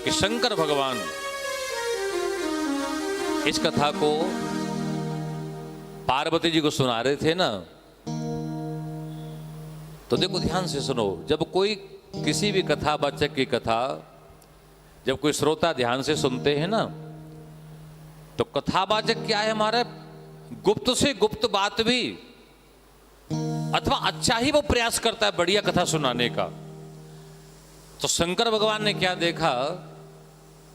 कि शंकर भगवान इस कथा को पार्वती जी को सुना रहे थे ना, तो देखो ध्यान से सुनो। जब कोई किसी भी कथावाचक की कथा जब कोई श्रोता ध्यान से सुनते हैं ना, तो कथावाचक क्या है हमारा, गुप्त से गुप्त बात भी अथवा अच्छा ही वो प्रयास करता है बढ़िया कथा सुनाने का। तो शंकर भगवान ने क्या देखा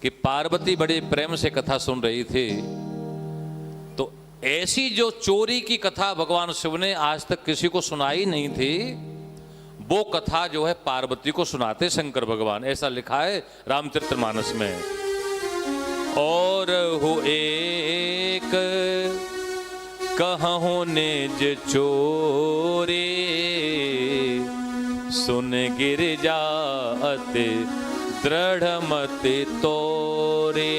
कि पार्वती बड़े प्रेम से कथा सुन रही थी, तो ऐसी जो चोरी की कथा भगवान शिव ने आज तक किसी को सुनाई नहीं थी, वो कथा जो है पार्वती को सुनाते शंकर भगवान। ऐसा लिखा है रामचरितमानस में। और हो एक कहूँ निज चोरी, सुन गिर जाते दृढ़ मति तोरे।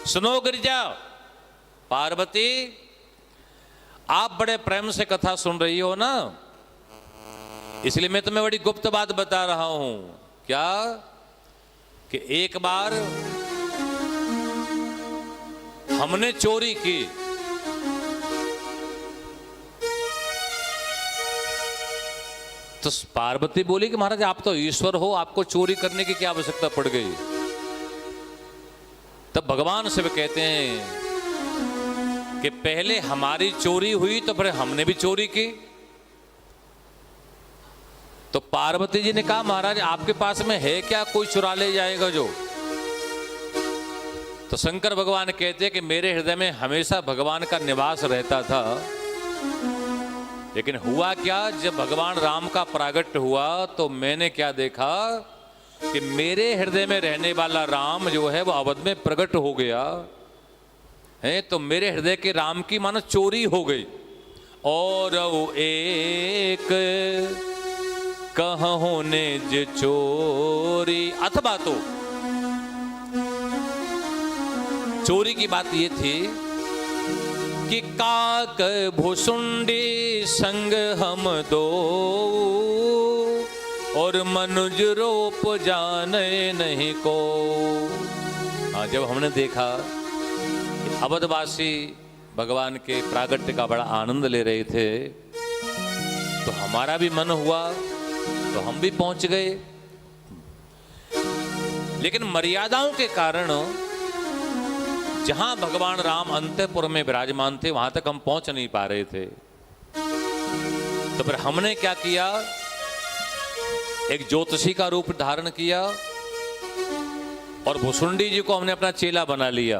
सुनो गिरिजा, पार्वती आप बड़े प्रेम से कथा सुन रही हो ना, इसलिए मैं तुम्हें बड़ी गुप्त बात बता रहा हूं। क्या कि एक बार हमने चोरी की, तो पार्वती बोली कि महाराज आप तो ईश्वर हो, आपको चोरी करने की क्या आवश्यकता पड़ गई। तब भगवान शिव कहते हैं कि पहले हमारी चोरी हुई तो फिर हमने भी चोरी की। तो पार्वती जी ने कहा महाराज आपके पास में है क्या, कोई चुरा ले जाएगा जो। तो शंकर भगवान कहते हैं कि मेरे हृदय में हमेशा भगवान का निवास रहता था, लेकिन हुआ क्या, जब भगवान राम का प्रागट्य हुआ तो मैंने क्या देखा कि मेरे हृदय में रहने वाला राम जो है वो अवध में प्रकट हो गया है। तो मेरे हृदय के राम की मानो चोरी हो गई। और एक कहूँ निज चोरी, अथवा तो चोरी की बात ये थी कि काक भुसुंडी संग हम दो, और मनुज रूप जाने नहीं को। हाँ, जब हमने देखा कि अवधवासी भगवान के प्रागट्य का बड़ा आनंद ले रहे थे, तो हमारा भी मन हुआ, तो हम भी पहुंच गए। लेकिन मर्यादाओं के कारण जहां भगवान राम अंतःपुर में विराजमान थे वहां तक हम पहुंच नहीं पा रहे थे। तो फिर हमने क्या किया, एक ज्योतिषी का रूप धारण किया और भुसुंडी जी को हमने अपना चेला बना लिया।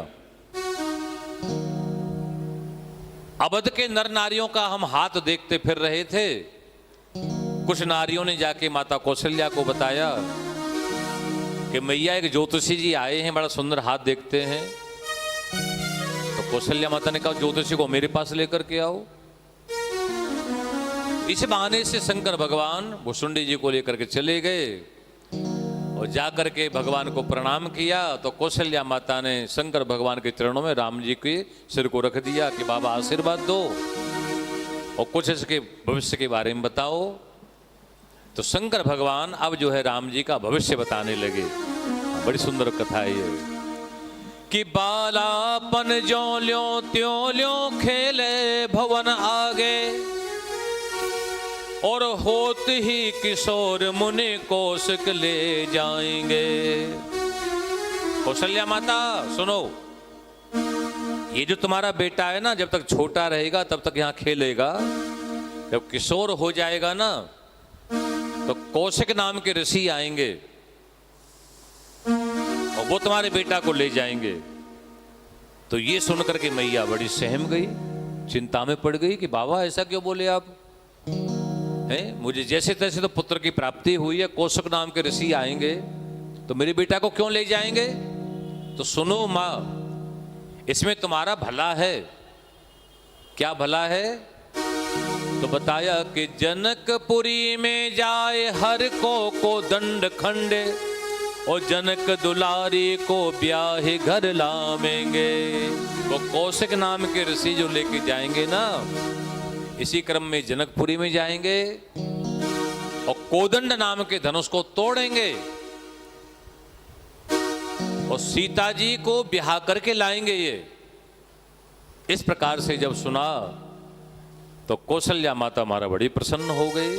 अवध के नर नारियों का हम हाथ देखते फिर रहे थे। कुछ नारियों ने जाके माता कौशल्या को बताया कि मैया एक ज्योतिषी जी आए हैं, बड़ा सुंदर हाथ देखते हैं। तो कौशल्या माता ने कहा ज्योतिषी को मेरे पास लेकर के आओ। इस बहाने से शंकर भगवान भुसुंडी जी को लेकर के चले गए और जाकर के भगवान को प्रणाम किया। तो कौशल्या माता ने शंकर भगवान के चरणों में राम जी के सिर को रख दिया कि बाबा आशीर्वाद दो और कुछ इसके भविष्य के बारे में बताओ। तो शंकर भगवान अब जो है राम जी का भविष्य बताने लगे। बड़ी सुंदर कथा है ये कि बालापन जो ल्यों त्यों ल्यों खेले भवन आगे, और होत ही किशोर मुनि कौशिक ले जाएंगे। कौशल्या माता सुनो, ये जो तुम्हारा बेटा है ना, जब तक छोटा रहेगा तब तक यहाँ खेलेगा, जब किशोर हो जाएगा ना तो कौशिक नाम के ऋषि आएंगे और वो तुम्हारे बेटा को ले जाएंगे। तो ये सुनकर के मैया बड़ी सहम गई, चिंता में पड़ गई कि बाबा ऐसा क्यों बोले आप हैं, मुझे जैसे तैसे तो पुत्र की प्राप्ति हुई है, कौशिक नाम के ऋषि आएंगे तो मेरे बेटा को क्यों ले जाएंगे। तो सुनो माँ, इसमें तुम्हारा भला है। क्या भला है? तो बताया कि जनकपुरी में जाए हर को दंड खंडे, और जनक दुलारी को ब्याह घर लावेंगे। वो कौशिक नाम के ऋषि जो लेके जाएंगे ना, इसी क्रम में जनकपुरी में जाएंगे और कोदंड नाम के धनुष को तोड़ेंगे और सीता जी को ब्याह करके लाएंगे ये। इस प्रकार से जब सुना तो कौशल्या माता हमारा बड़ी प्रसन्न हो गई।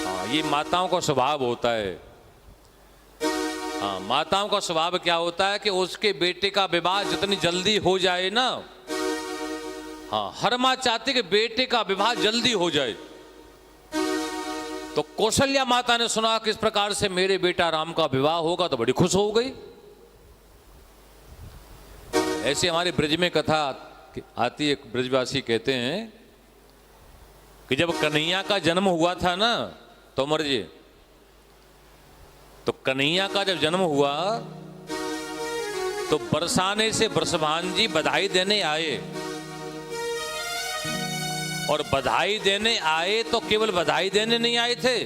हाँ, ये माताओं का स्वभाव होता है। हाँ, माताओं का स्वभाव क्या होता है कि उसके बेटे का विवाह जितनी जल्दी हो जाए ना, हाँ, हर मां चाहती कि बेटे का विवाह जल्दी हो जाए। तो कौशल्या माता ने सुना किस प्रकार से मेरे बेटा राम का विवाह होगा तो बड़ी खुश हो गई। ऐसे हमारे ब्रज में कथा आती है, ब्रजवासी कहते हैं कि जब कन्हैया का जन्म हुआ था ना तोमर जी, तो कन्हैया का जब जन्म हुआ तो बरसाने से बरसभान जी बधाई देने आए। और बधाई देने आए तो केवल बधाई देने नहीं आए थे,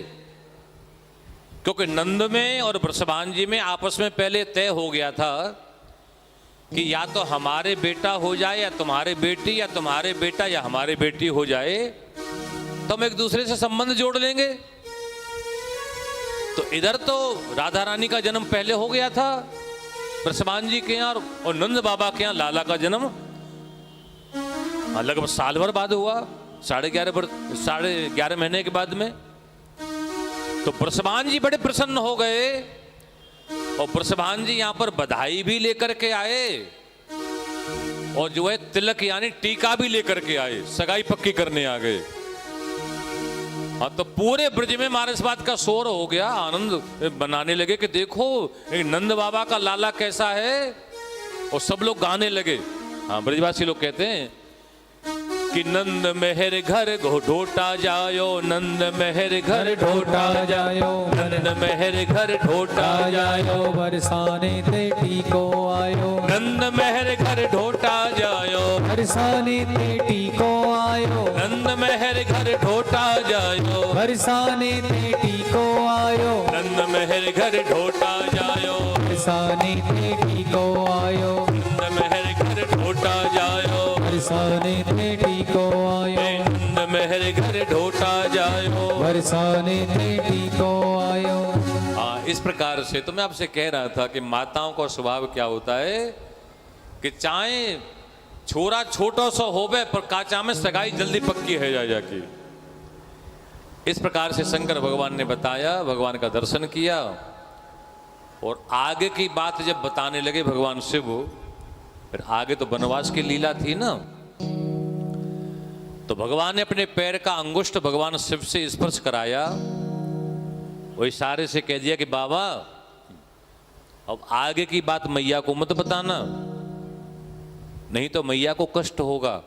क्योंकि नंद में और बरसभान जी में आपस में पहले तय हो गया था कि या तो हमारे बेटा हो जाए या तुम्हारे बेटी, या तुम्हारे बेटा या हमारे बेटी हो जाए, तो हम एक दूसरे से संबंध जोड़ लेंगे। तो इधर तो राधा रानी का जन्म पहले हो गया था बरसभान जी के यहाँ, और नंद बाबा के यहाँ लाला का जन्म लगभग साल भर बाद हुआ, 11.5 महीने के बाद में। तो बरसभान जी बड़े प्रसन्न हो गए और बरसभान जी यहां पर बधाई भी लेकर के आए और जो है तिलक यानी टीका भी लेकर के आए, सगाई पक्की करने आ गए। हाँ, तो पूरे ब्रज में हमारे इस बात का शोर हो गया, आनंद बनाने लगे कि देखो नंद बाबा का लाला कैसा है, और सब लोग गाने लगे। हाँ, ब्रजवासी लोग कहते हैं कि नंद मेहर घर ढोटा जायो, नंद मेहर घर ढोटा जायो, नंद मेहर घर ढोटा जायो, बरसाने ते टीको आयो, नंद मेहर घर ढोटा जायो, बरसाने ते टीको आयो, नंद मेहर घर ढोटा जायो, बरसाने ते टीको आयो, नंद मेहर घर ढोटा जायो, बरसाने ते टीको आयो, नंद मेहर घर ढोटा जायो, बरसाने ते टीको आयो, नंद मेहर घर ढोटा जायो, बरसाने ते टीको आयो। हाँ, इस प्रकार से तो मैं आपसे कह रहा था कि माताओं का स्वभाव क्या होता है कि चाहे छोरा छोटा सा होवे पर काचा में सगाई जल्दी पक्की है जा जाके। इस प्रकार से शंकर भगवान ने बताया, भगवान का दर्शन किया और आगे की बात जब बताने लगे भगवान शिव, फिर आगे तो वनवास की लीला थी ना, तो भगवान ने अपने पैर का अंगुष्ठ भगवान शिव से स्पर्श कराया, वो इशारे से कह दिया कि बाबा अब आगे की बात मैया को मत बताना, नहीं तो मैया को कष्ट होगा।